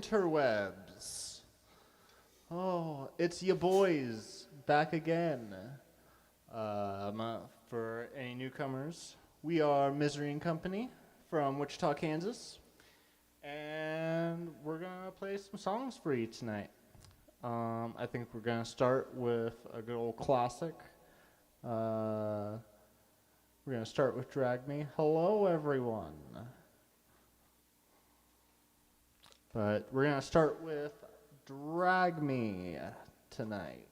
interwebs. Oh, it's ya boys back again. For any newcomers, we are Misery and Company from Wichita, Kansas, and we're gonna play some songs for you tonight. I think we're gonna start with a good old classic. We're gonna start with Drag Me. Hello, everyone. But we're going to start with Drag Me tonight.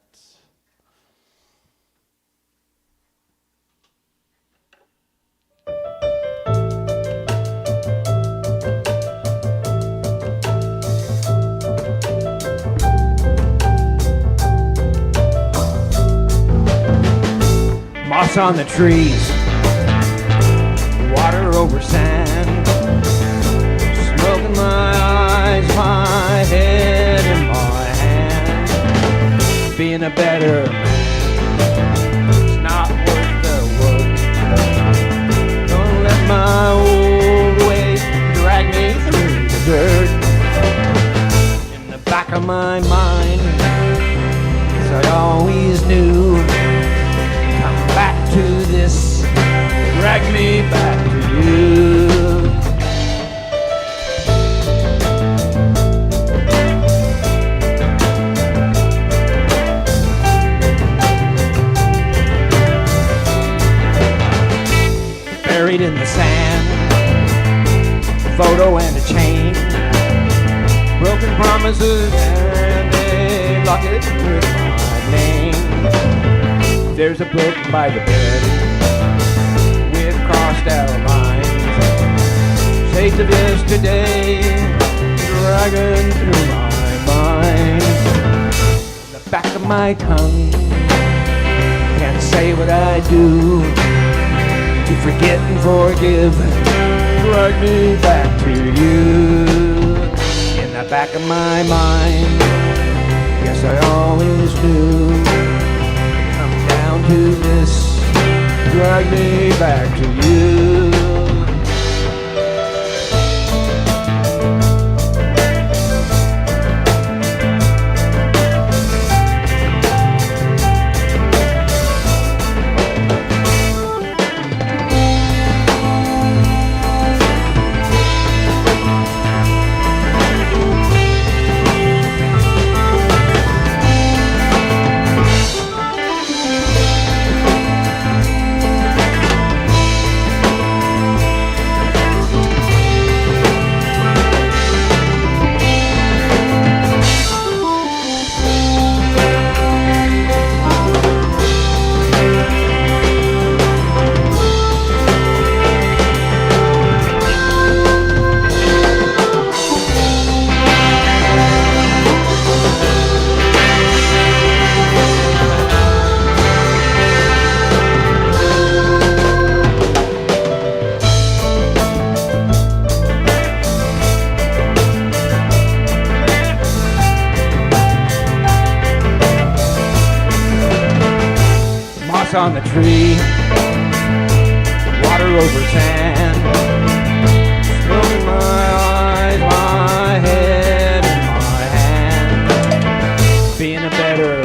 Moss on the trees, water over sand, smoke in my eyes, my head in my hand. Being a better man, it's not worth the work. Don't let my old ways drag me through the dirt. In the back of my mind, as I always knew, come back to this, drag me back to you. Buried in the sand, photo and a chain, broken promises and a locket with my name. There's a book by the bed with crossed out lines, shades of yesterday dragging through my mind. The back of my tongue can't say what I do to forget and forgive, drag me back to you. In the back of my mind, yes, I always knew, come down to this, drag me back to you. On the tree, water over sand, smoke in my eyes, my head in my hand. Being a better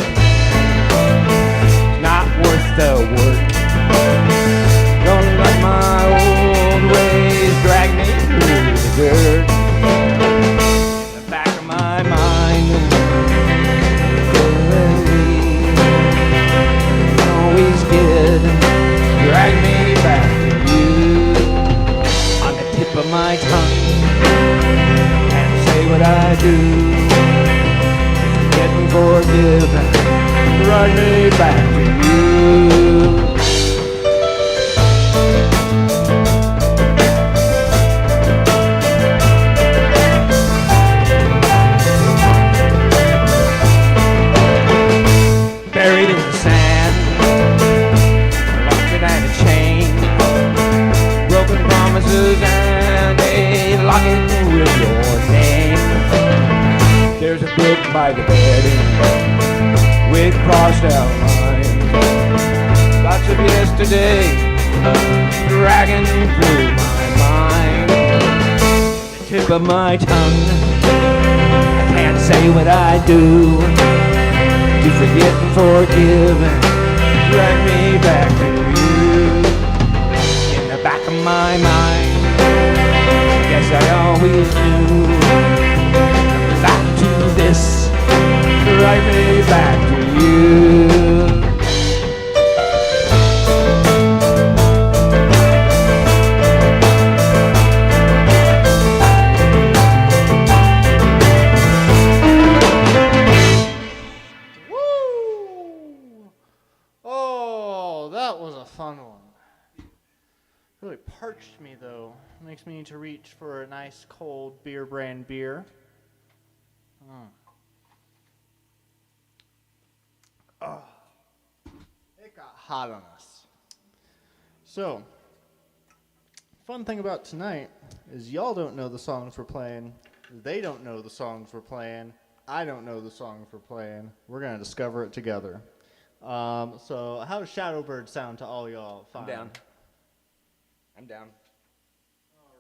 man, not worth the work. Don't let my old ways drag me through the dirt. In the back of my mind, drag me back to you. On the tip of my tongue, can't say what I do, forget and forgive, drag me back to you. Buried in the sand, locket and a chain, broken promises and a locket with your name. There's a book by the bed with crossed out lines, lots of yesterday dragging through my mind. The tip of my tongue say what I do, to forget and forgive and drag me back to you. In the back of my mind, I guess I always knew, back to this, drag me back to you. Really parched me though. Makes me need to reach for a nice cold beer brand beer. Oh, it got hot on us. So, fun thing about tonight is y'all don't know the songs we're playing. They don't know the songs we're playing. I don't know the songs we're playing. We're gonna discover it together. So how does Shadowbird sound to all y'all? Fine. I'm down. I'm down. All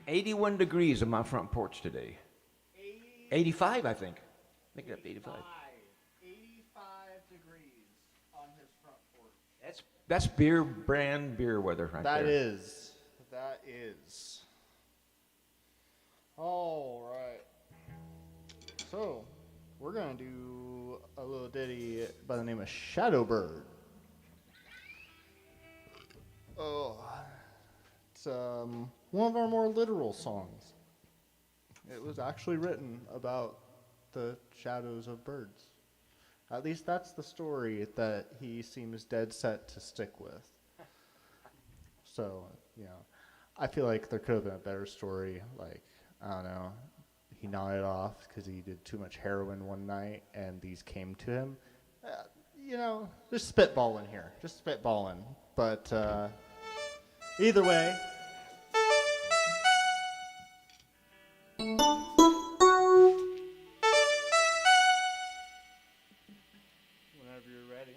right. 81 degrees on my front porch today. 85, I think. Make it up to 85. 85 degrees on his front porch. That's beer brand beer weather right there. That is. All right. So, we're going to do a little ditty by the name of Shadowbird. Oh, it's one of our more literal songs. It was actually written about the shadows of birds. At least that's the story that he seems dead set to stick with. So, I feel like there could have been a better story. Like, I don't know, he nodded off because he did too much heroin one night and these came to him. Just spitballing here. Just spitballing. But either way. Whenever you're ready.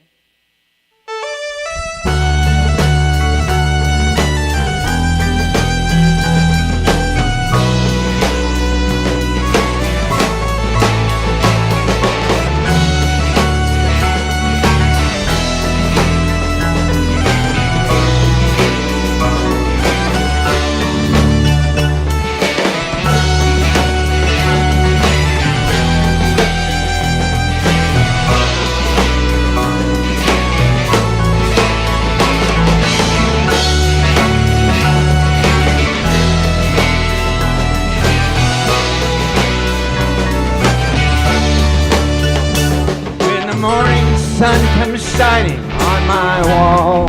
Sun comes shining on my wall,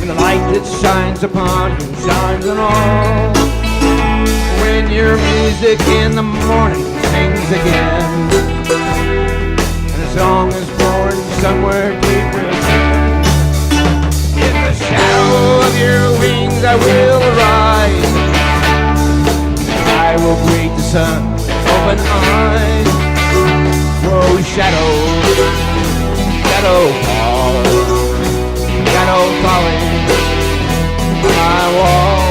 and the light that shines upon him shines on all. When your music in the morning sings again, and a song is born somewhere deep within, in the shadow of your wings I will arise, and I will greet the sun with open eyes. Oh, shadow falling on my wall.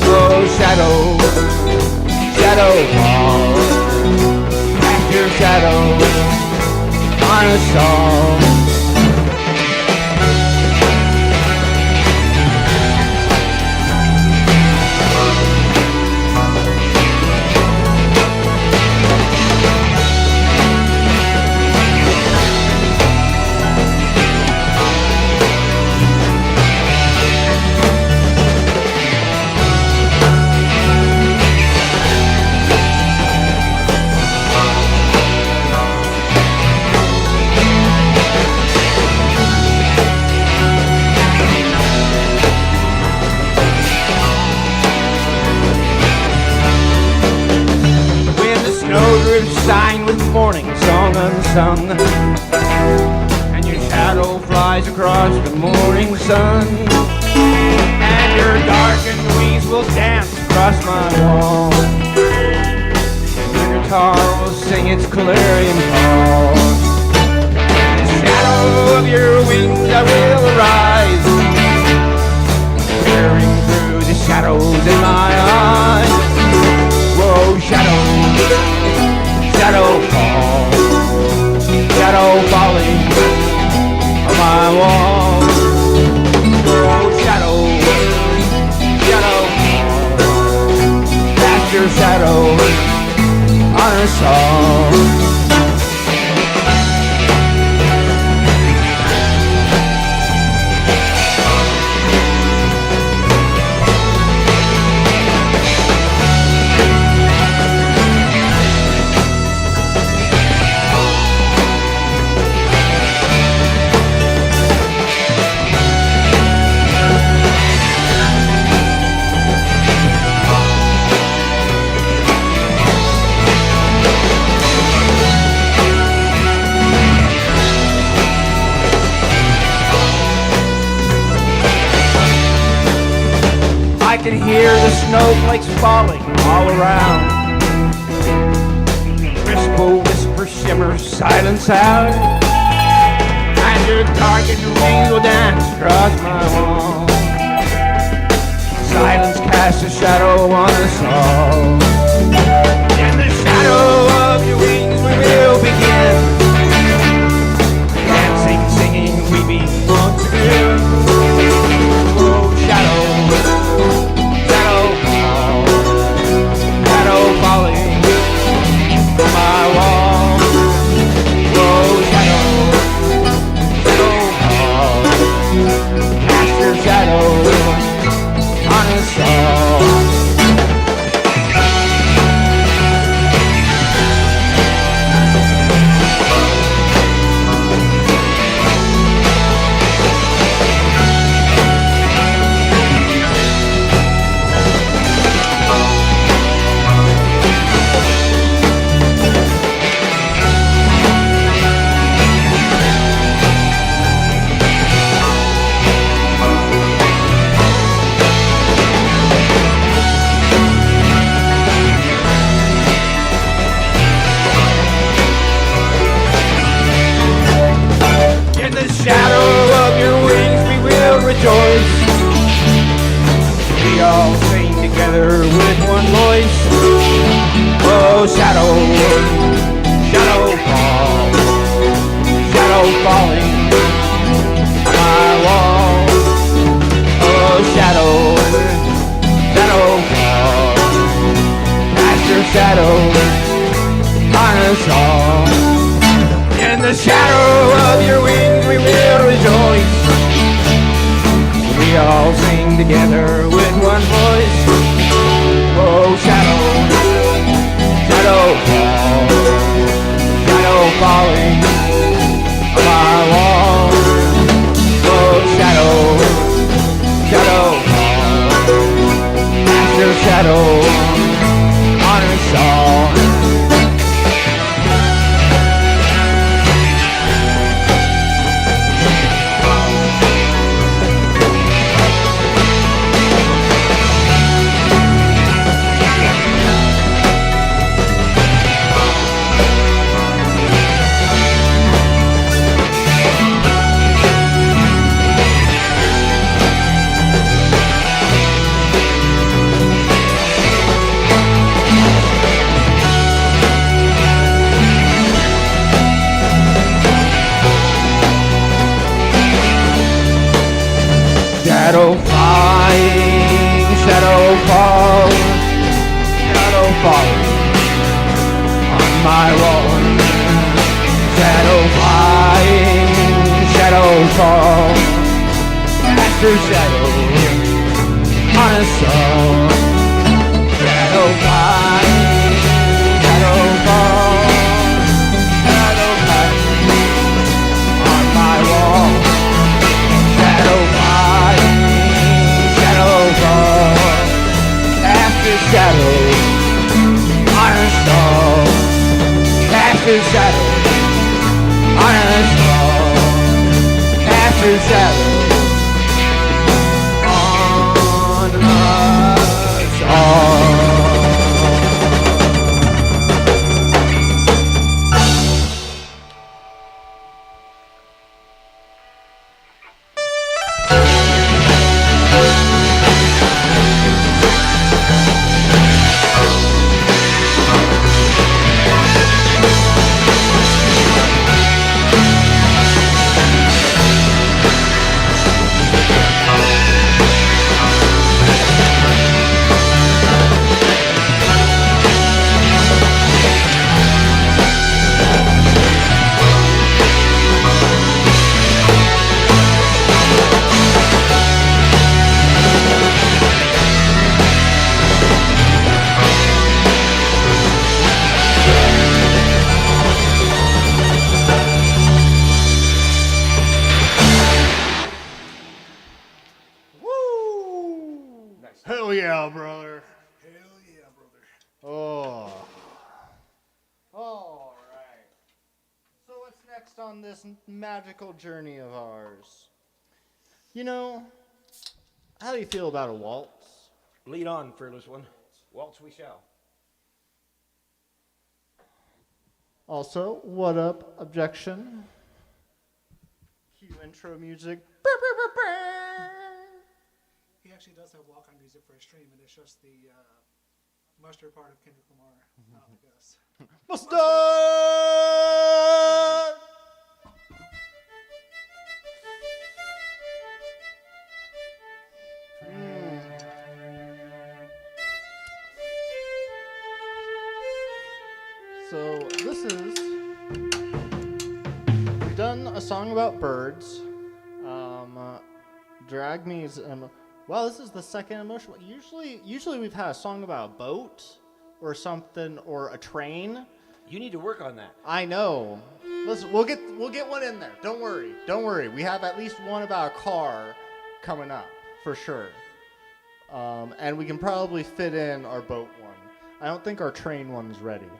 Oh, shadow fall, cast your shadow on us all. Shine with morning song unsung, and your shadow flies across the morning sun, and your darkened wings will dance across my wall, and your guitar will sing its clarion call. In the shadow of your wings I will arise, peering through the shadows in my eyes. shadow on us all. I can hear the snowflakes falling all around. Whisper, whisper, shimmer, silent sound. And your target wings will dance across my wall. Silence casts a shadow on us all. In the shadow of your wings we will begin. Dancing, singing, we belong to you. Oh, shadow. Falling from my wall. Oh, shadow, shadow fall. Cast your shadow on us all. Rejoice. We all sing together with one voice. Oh, shadow, shadow fall, shadow falling on my wall. Oh, shadow, shadow fall, cast your shadow on us all. In the shadow of your wings we will rejoice. We all sing together with one voice. Oh, shadow, shadow fall, shadow falling on my wall. Oh, shadow, shadow fall, cast your shadow on us all. Shadow flying, shadow fall, shadow falling on my wall. Shadow flying, shadow fall, cast your shadow on us all. Shadow flying, shadow fall, shadow flying on my wall. Shadow flying, shadow fall, cast your shadow on us all. Cast your shadow on us all. Cast your shadow on us all. on this magical journey of ours. You know, how do you feel about a waltz? Lead on, fearless one. Waltz we shall. Also, what up, objection? Cue intro music. He actually does have walk-on music for his stream, and it's just the mustard part of Kendrick Lamar. I guess. Mustard! So this is, we've done a song about birds. Drag Me's, well, this is the second emotional. Usually we've had a song about a boat or something, or a train. You need to work on that. I know. Listen, we'll get one in there. Don't worry. We have at least one about a car coming up for sure. And we can probably fit in our boat one. I don't think our train one's ready.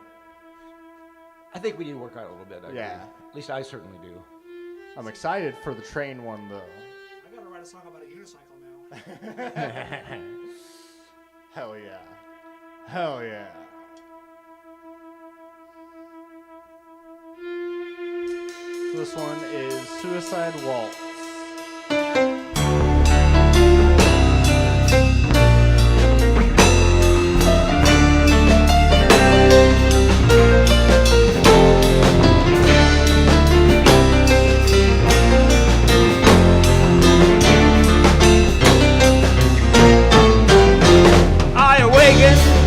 I think we need to work on it a little bit. Yeah. At least I certainly do. I'm excited for the train one though. I gotta write a song about a unicycle now. Hell yeah. Hell yeah. This one is Suicide Waltz.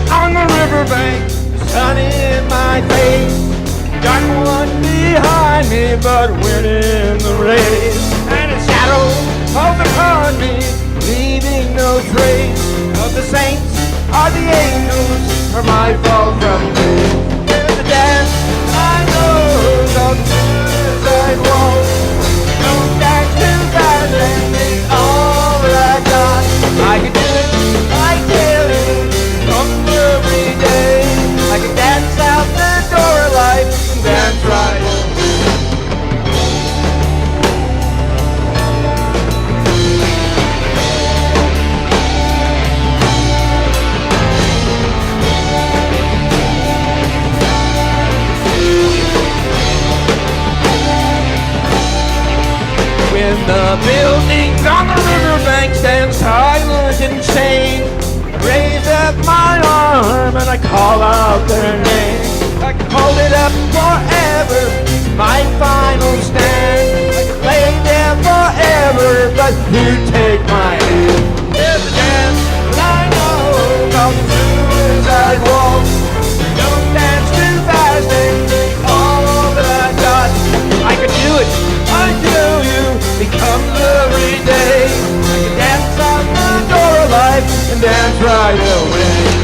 On the riverbank, sun in my face, dark one behind me, but winning the race, and a shadow falls upon me, leaving no trace of the saints or the angels, or my fall from grace. There's a dance I know called Suicide Waltz. Don't dance too fast and take all that I got. I can do it, I tell you. Every day I can dance out the door of life and dance right. When the buildings on the riverbank stand silent and chained, raise up my arm and I call out their name. I can hold it up forever, my final stand. I can lay there forever, but you take my hand. There's a dance that I know called the Suicide Waltz. Don't dance too fast and take all that I got. I can do it, I tell you, becomes every day. I can dance out the door of life and dance right away.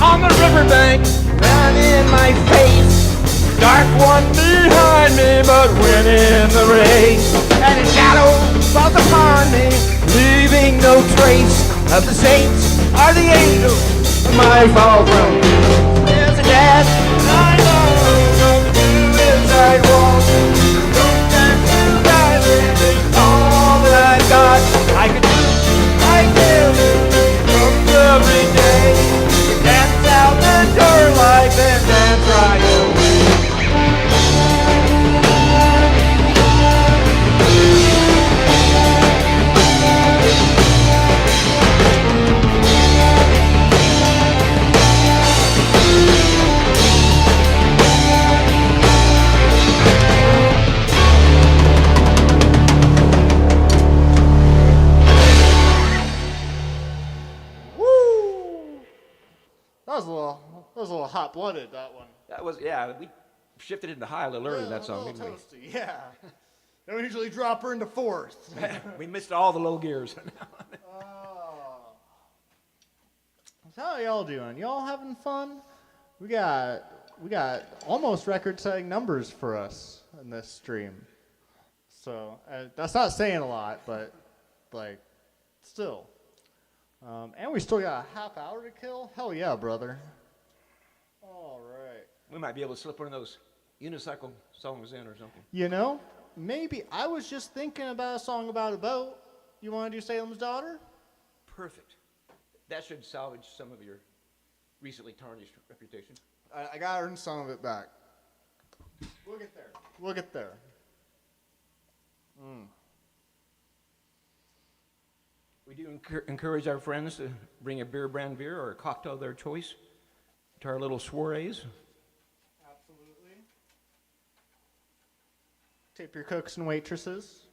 On the riverbank, down in my face, dark one behind me, but winning the race, and a shadow falls upon me, leaving no trace of the saints or the angels of my fall from. There's a dance I know of Suicide Waltz. Don't dance too fast, all that I got, I could do. hot-blooded, that one. That was, yeah, we shifted into high a little early in that A song, little didn't toasty, yeah. They don't usually drop her into fourth. we? We missed all the low gears. Oh. So how y'all doing? Y'all having fun? We got almost record-setting numbers for us in this stream. So that's not saying a lot, but like still. And we still got a half hour to kill. Hell yeah, brother. All right. We might be able to slip one of those unicycle songs in or something. You know, maybe I was just thinking about a song about a boat. You want to do Salem's Daughter? Perfect. That should salvage some of your recently tarnished reputation. I got to earn some of it back. We'll get there. We'll get there. We do encourage our friends to bring a brand beer or a cocktail of their choice to our little soirees. Absolutely. Tip your cooks and waitresses.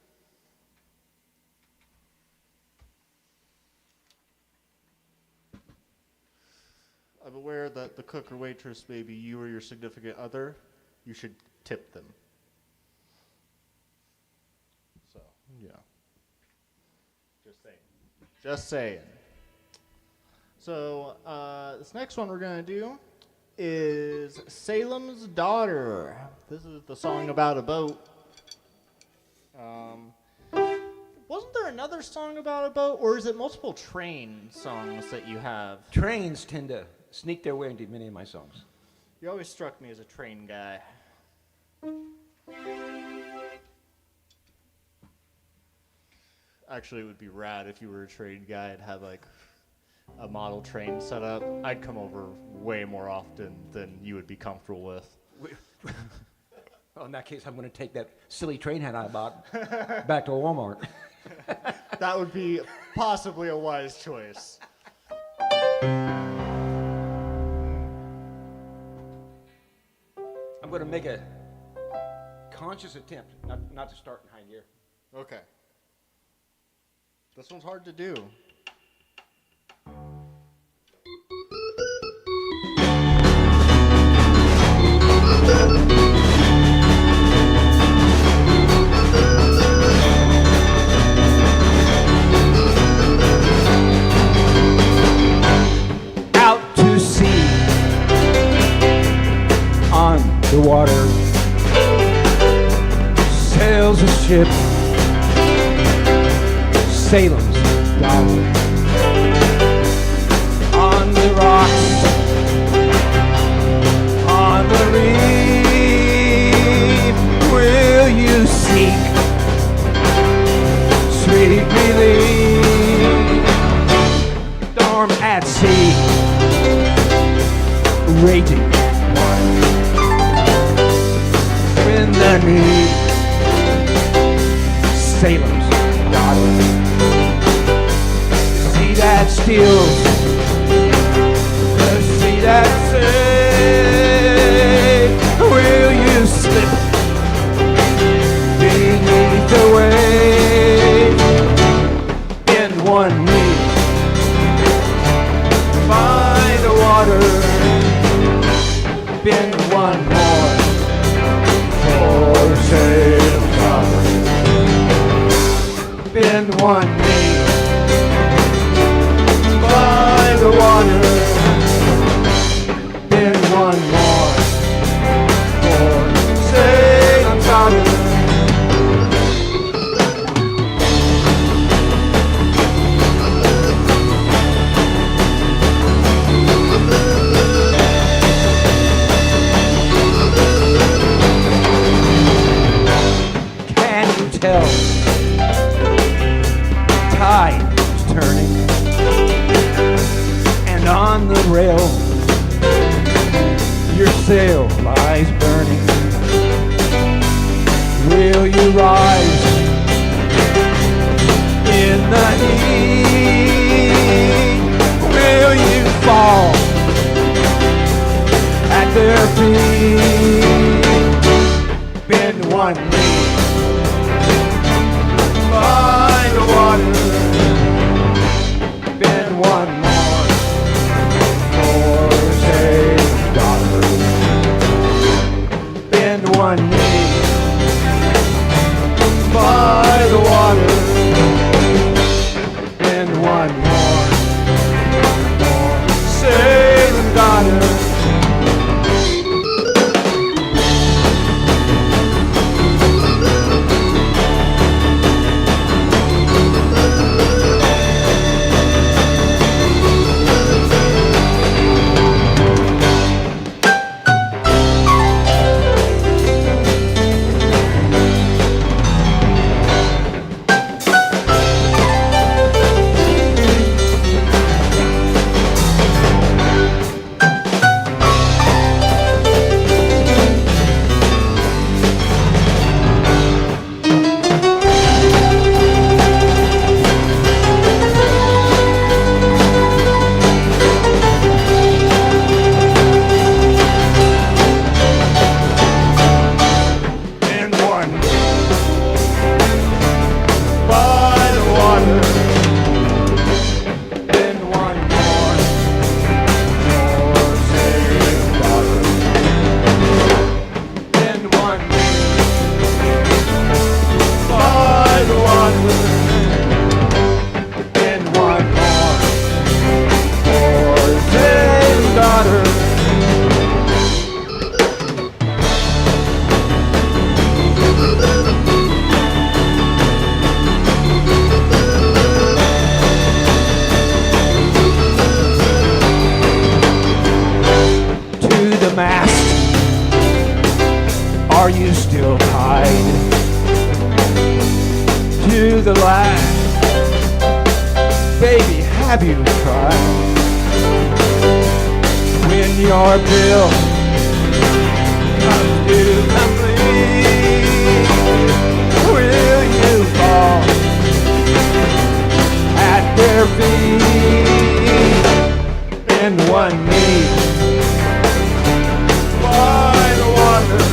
I'm aware that the cook or waitress may be you or your significant other. You should tip them. So, yeah. Just saying. Just saying. So, this next one we're going to do is Salem's Daughter. This is the song about a boat. Wasn't there another song about a boat, or is it multiple train songs that you have? Trains tend to sneak their way into many of my songs. You always struck me as a train guy. Actually, it would be rad if you were a train guy and had like a model train set up. I'd come over way more often than you would be comfortable with. Well, in that case, I'm going to take that silly train hat I bought back to Walmart. That would be possibly a wise choice. I'm going to make a conscious attempt not to start in high gear. Okay. This one's hard to do. Out to sea on the water sails a ship, Salem's Daughter. On the rocks, on the reef, will you seek sweet relief? Storm at sea, raging when the need, Salem's Daughter. See that steals, the sea that saves, will you slip beneath the waves in one leap by the water, bend one more for Salem's Daughter. Bend one knee by the water, bend one more for Salem's Daughter. Can you tell? Tide is turning, and on the rail your sail lies burning. Will you rise in the heat? Will you fall at their feet? Bend one knee by the water, bend one more for Salem's Daughter. one knee by the water, then one more saving daughter. Are you still tied to the line? Baby, have you tried? When your bill comes due complete, will you fall at their feet? Bend one knee by the water,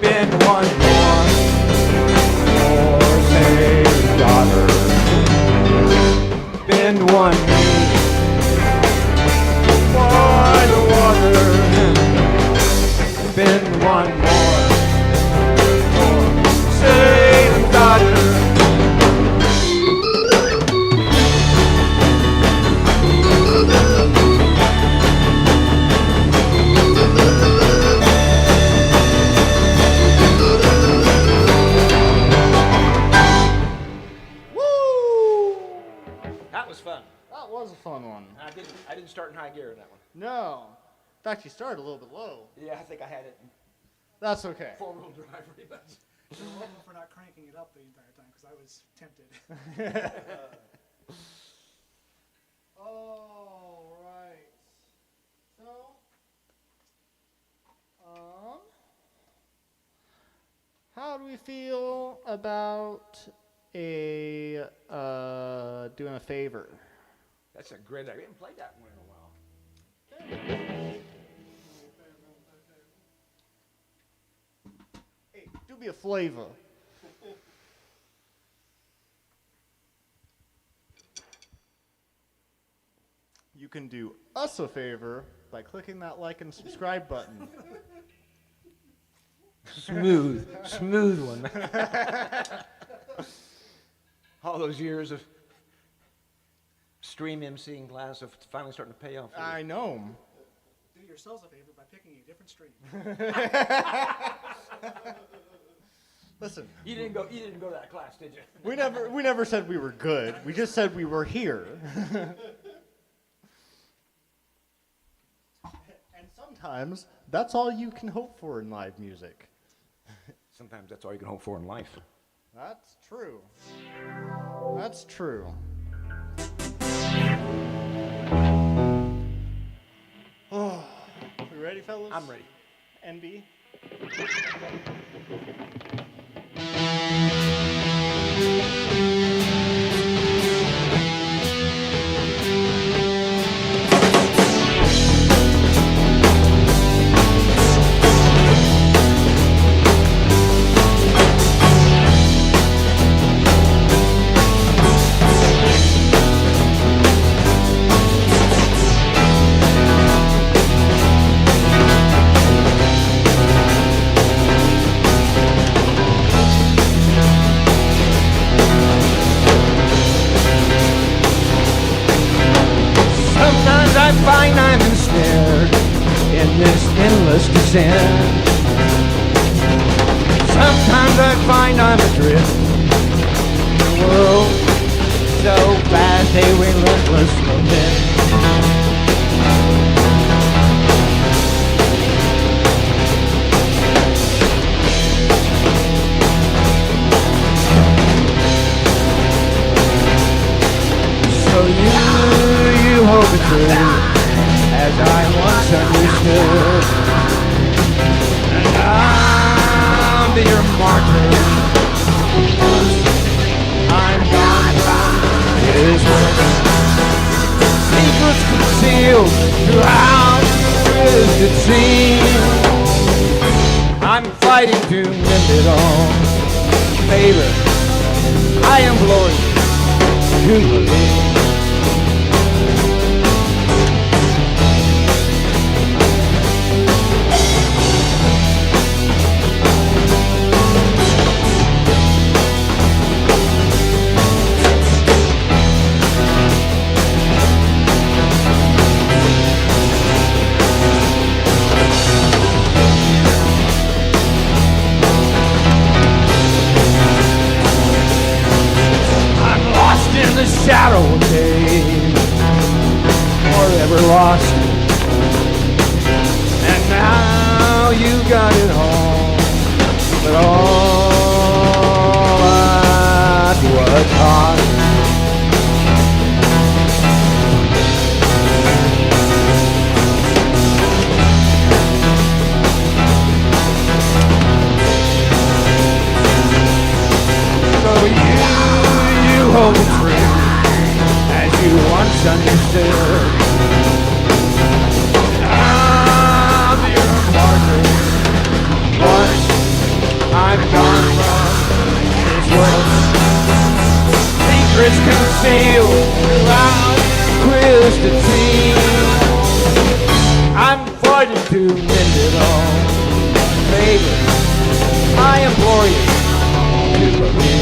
bend one more for say daughter, bend one knee by the water, bend one more for say daughter. That was a fun one. I didn't start in high gear in that one. No. In fact, you started a little bit low. Yeah, I think I had it in That's okay. four-wheel drive pretty much. You're welcome for not cranking it up the entire time because I was tempted. All right. So, how do we feel about doing a favor? That's a great idea. I haven't played that one in a while. Hey, do me a flavor. You can do us a favor by clicking that like and subscribe button. Smooth one. All those years of stream emceeing class are finally starting to pay off. I know. Do yourselves a favor by picking a different stream. Listen, You didn't go to that class, did you? we never said we were good. We just said we were here. And sometimes that's all you can hope for in live music. Sometimes that's all you can hope for in life. That's true. That's true. Oh, we ready, fellas? I'm ready. NB. sin. Sometimes I find I'm adrift. The world so fast, a relentless lament. So you hope it's true, as I once understood. And I'll be your martyr. I'm gone from his work. Secrets concealed throughout twisted seams. I'm fighting to mend it all. Favor, I implore you to believe. Shadow of days, forever lost. And now you got it all, but all at what cost? So you hold it true, you once understood. I'll be your partner. Once I'm gone from this world. Secrets concealed throughout twisted seams. I'm fighting to mend it all. Baby, I implore you to believe.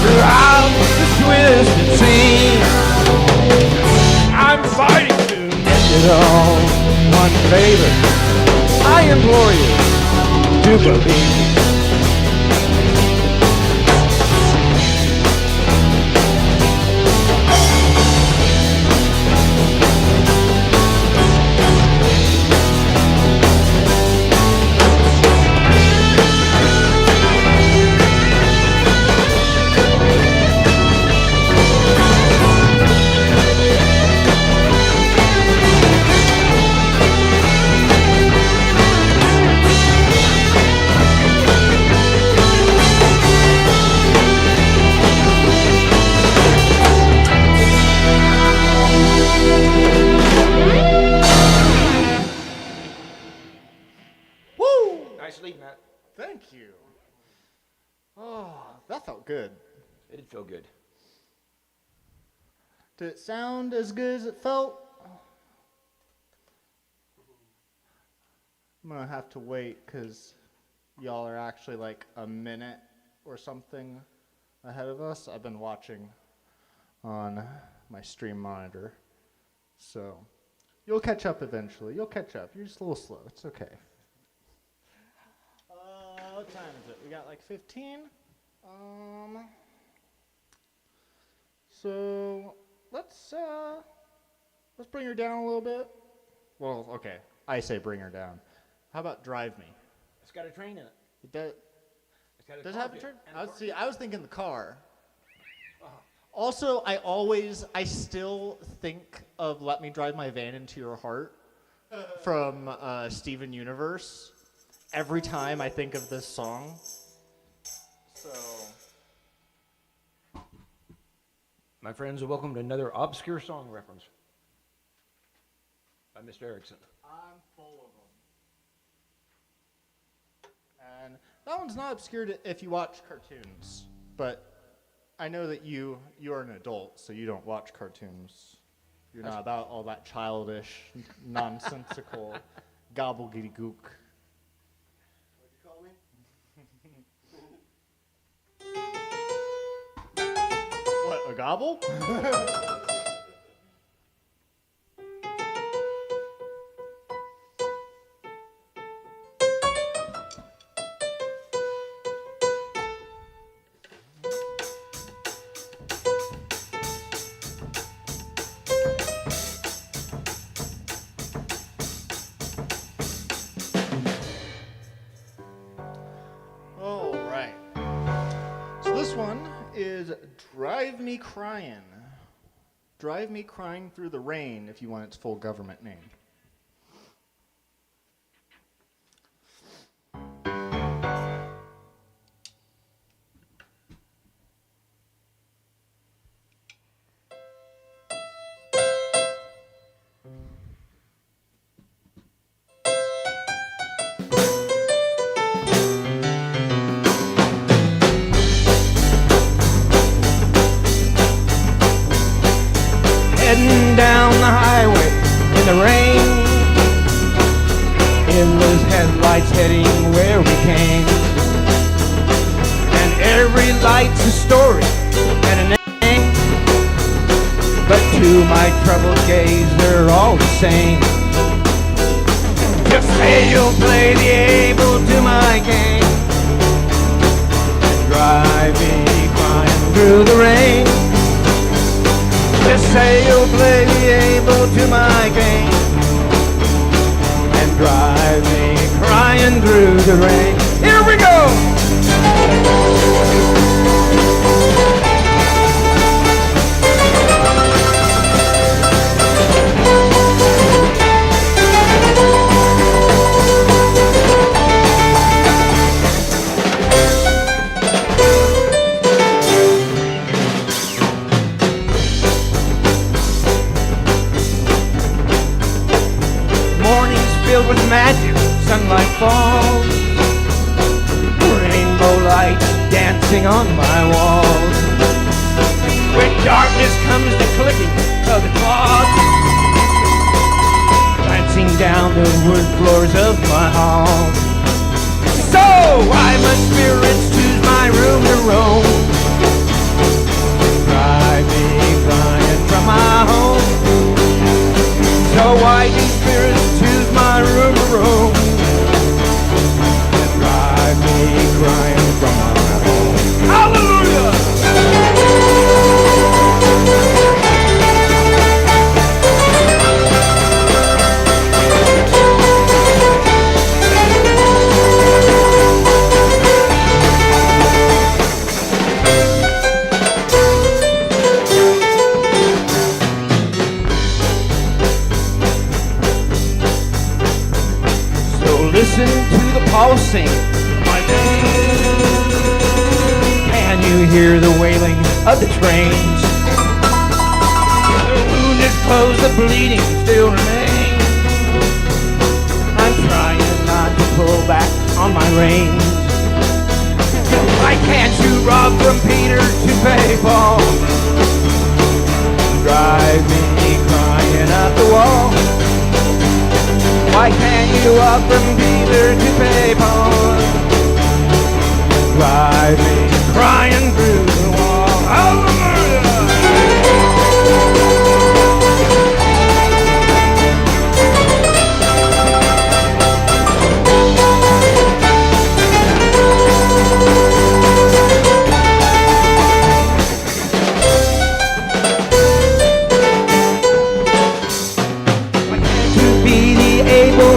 Throughout the twisted scene, I'm fighting to end it all. One favor, I implore you to believe. Nicely, Matt. Thank you. Oh, that felt good. It did feel good. Did it sound as good as it felt? I'm going to have to wait because y'all are actually like a minute or something ahead of us. I've been watching on my stream monitor. So you'll catch up eventually. You'll catch up. You're just a little slow. It's okay. What time is it? We got like 15. So let's bring her down a little bit. Well, okay. I say bring her down. How about drive me? It's got a train in it. It does. It's got a Does it car have a here turn? and a car. I was thinking the car. Uh-huh. Also, I still think of "Let Me Drive My Van Into Your Heart" from Steven Universe every time I think of this song. So, My friends, welcome to another obscure song reference by Mr. Erickson. I'm full of them. And that one's not obscure if you watch cartoons, but I know that you are an adult, so you don't watch cartoons. You're not about all that childish, nonsensical gobbledygook. What'd you call me? What, a gobble? All right. So this one is Drive Me Crying. Drive Me Crying Through the Rain, if you want its full government name. Heading down the highway in the rain, endless headlights heading where we came, and every light's a story and a name, but to my troubled gaze they're all the same. Just say you'll play the able to my game, and drive me crying through the rain. Just say you'll play the able to my game and drive me crying through the rain. Here we go! Filled with magic, sunlight falls, rainbow lights dancing on my walls. When darkness comes the clicking of the clock, glancing down the wood floors of my hall. So why must spirits choose my room to roam, drive me crying from my home? So why do spirits choose my room to roam and drive me crying from my home? Hallelujah! Listen to the pulsing of my veins. Can you hear the wailing of the trains? The wound is closed, the bleeding still remains. I'm trying not to pull back on my reins. Why can't you rob from Peter to pay Paul? Drive me crying up the wall. Why can't you walk from Peter to pay Paul? Drive me crying through the wall. Hallelujah!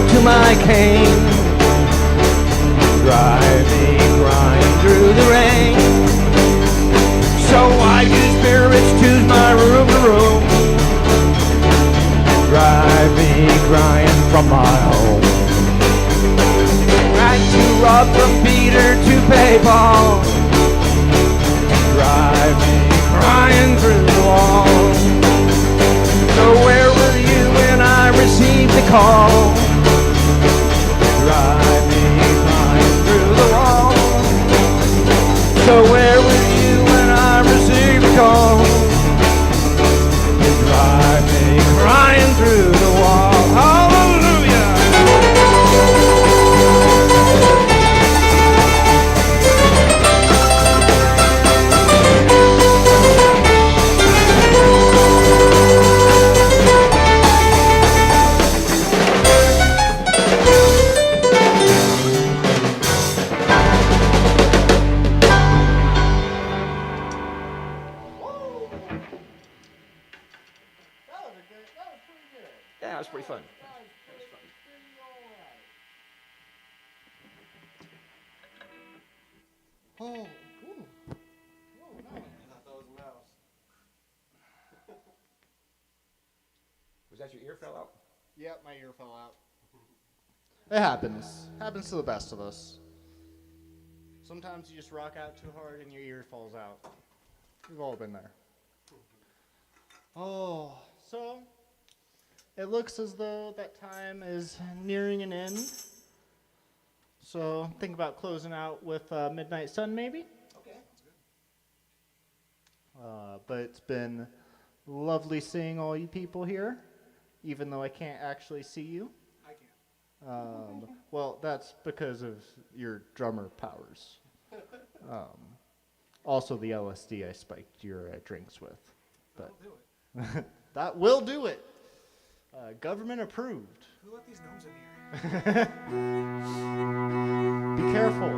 to my cane. Drive me crying through the rain. So why do spirits choose my room to room? Drive me crying from my home. Right to rob from Peter to pay Paul. Drive me crying through the wall. So where were you when I received the call? Drive me crying through the wall. So where were you when I received the call? Drive me crying through the wall. Hallelujah! Yeah, it was pretty fun. Oh, ooh. I thought that was a mouse. Was that your ear fell out? Yep, my ear fell out. It happens. Happens to the best of us. Sometimes you just rock out too hard and your ear falls out. We've all been there. Oh, so it looks as though that time is nearing an end. So think about closing out with Midnight Sun, maybe? Okay. But it's been lovely seeing all you people here, even though I can't actually see you. I can. Well, that's because of your drummer powers. Also, the LSD I spiked your drinks with. But That'll do it. that will do it. Government approved. Who let these gnomes in here? Be careful.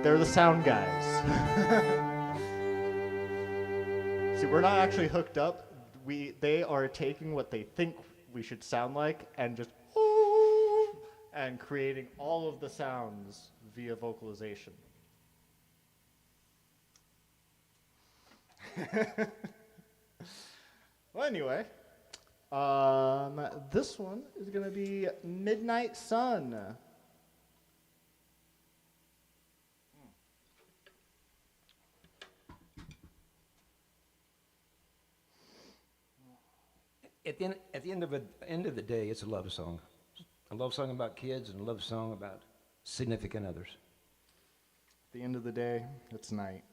They're the sound guys. See, we're not actually hooked up. They are taking what they think we should sound like and just and creating all of the sounds via vocalization. Well, anyway, this one is going to be Midnight Sun. At the end of the day, it's a love song. A love song about kids and a love song about significant others. At the end of the day, it's night.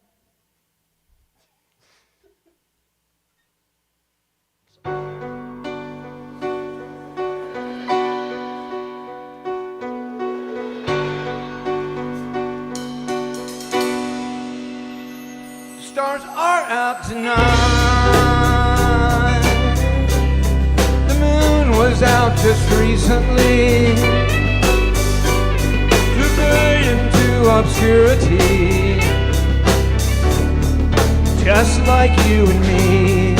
Stars are out tonight. The moon was out just recently to fade into obscurity, just like you and me.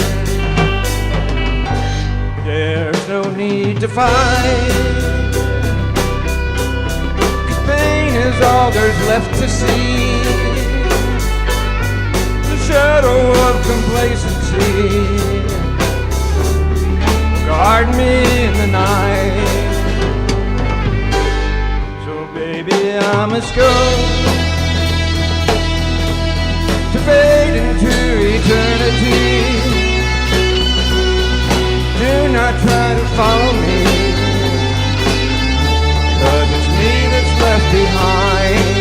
There's no need to fight, 'cause pain is all there's left to see. Shadow of complacency guard me in the night. So baby, I must go to fade into eternity. Do not try to follow me, 'cause it's me that's left behind.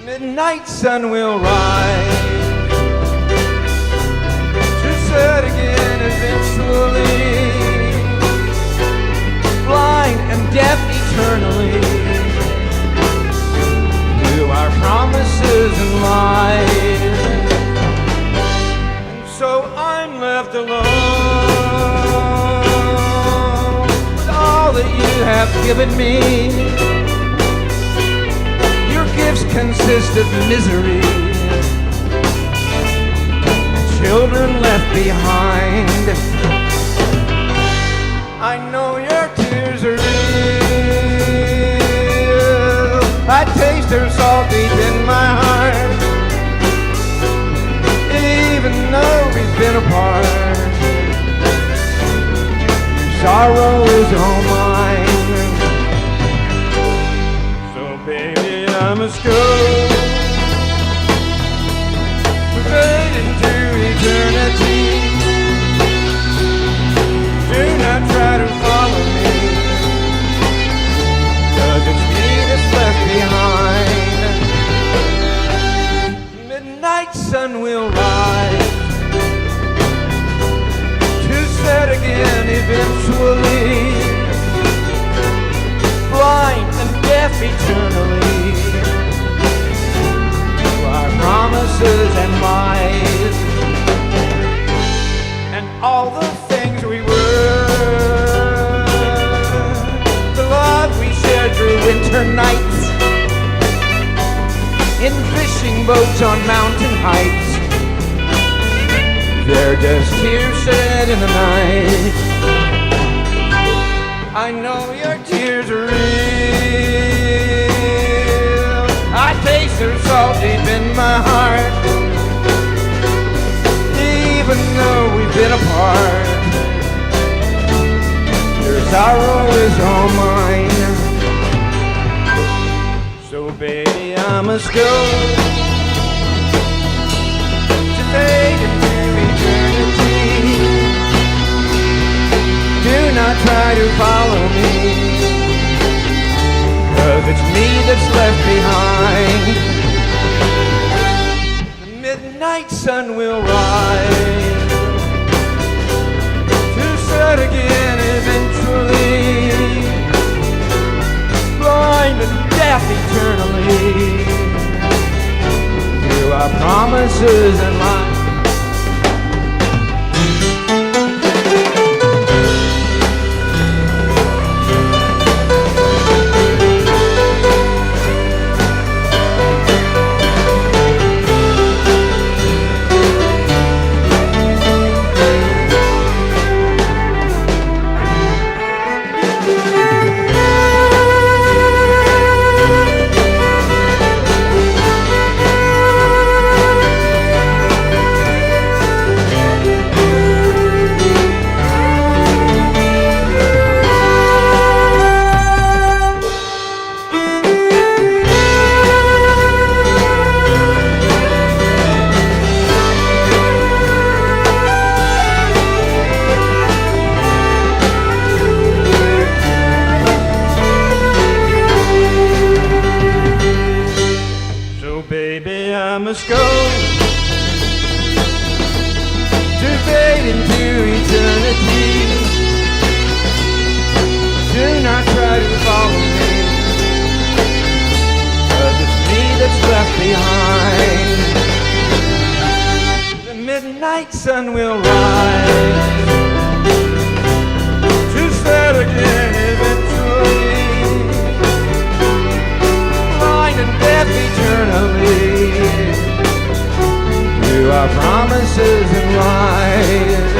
Midnight sun will rise to set again eventually, blind and deaf eternally to our promises and lies. And so I'm left alone with all that you have given me. Gifts consist of misery, children left behind. I know you're too I taste her salt deep in my heart. Even though we've been apart, sorrow is all mine. So baby, I must go, fade into eternity. Do not try to follow me, 'cause it's me that's left behind. Midnight sun will rise to set again eventually, blind and deaf eternally to our promises and lies, and all the things we were, the love we shared through winter nights, in fishing boats on mountain heights. They're just tears shed in the night. I know your tears are real. I taste their salt deep in my heart. Even though we've been apart, your sorrow is all mine. So baby, I must go to fade into eternity. Do not try to follow me, 'cause it's me that's left behind. The midnight sun will rise to set again eventually, blind and deaf eternally to our promises and lies. Baby, I must go to fade into eternity. Do not try to follow me, 'cause it's me that's left behind. The midnight sun will rise to set again eventually, blind and deaf eternally to our promises and lies.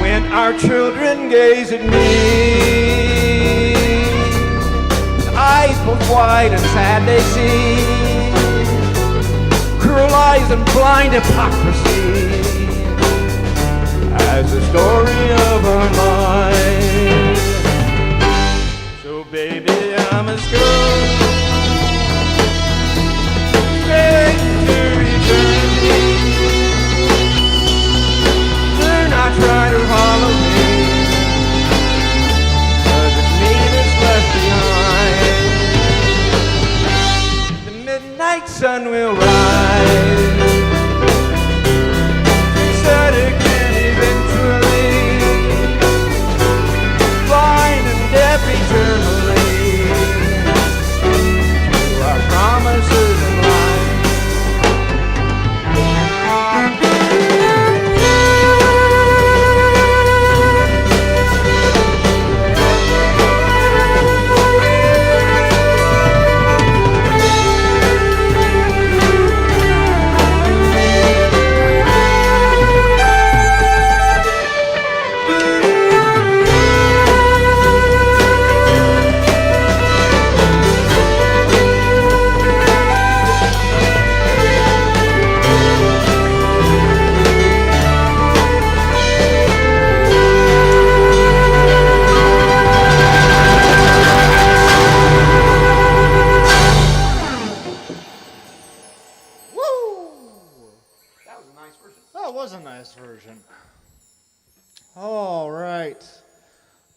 When our children gaze at me, eyes both wide and sad they see, cruel lies and blind hypocrisy as the story of our lives. So baby, I must go straight to eternity. Do not try to follow me, 'cause it's me that's left behind. The midnight sun will rise to set again eventually,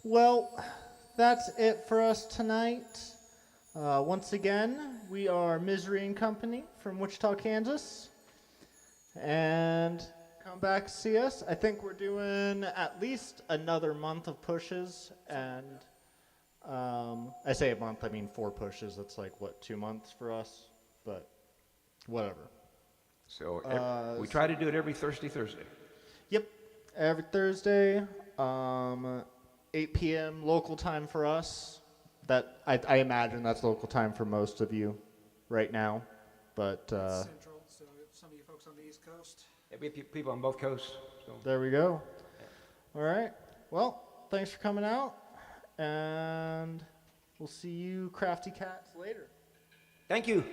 Well, that's it for us tonight. Once again, we are Misery and Company from Wichita, Kansas. And come back see us. I think we're doing at least another month of pushes. And I say a month, I mean 4 pushes. That's like, what, 2 months for us? But whatever. So we try to do it every Thursday. Yep, every Thursday, 8 p.m. local time for us. That I imagine that's local time for most of you right now. But It's Central, so some of you folks on the East Coast. Yeah, we have people on both coasts. So. there we go. All right. Well, thanks for coming out, and we'll see you crafty cats later. Thank you.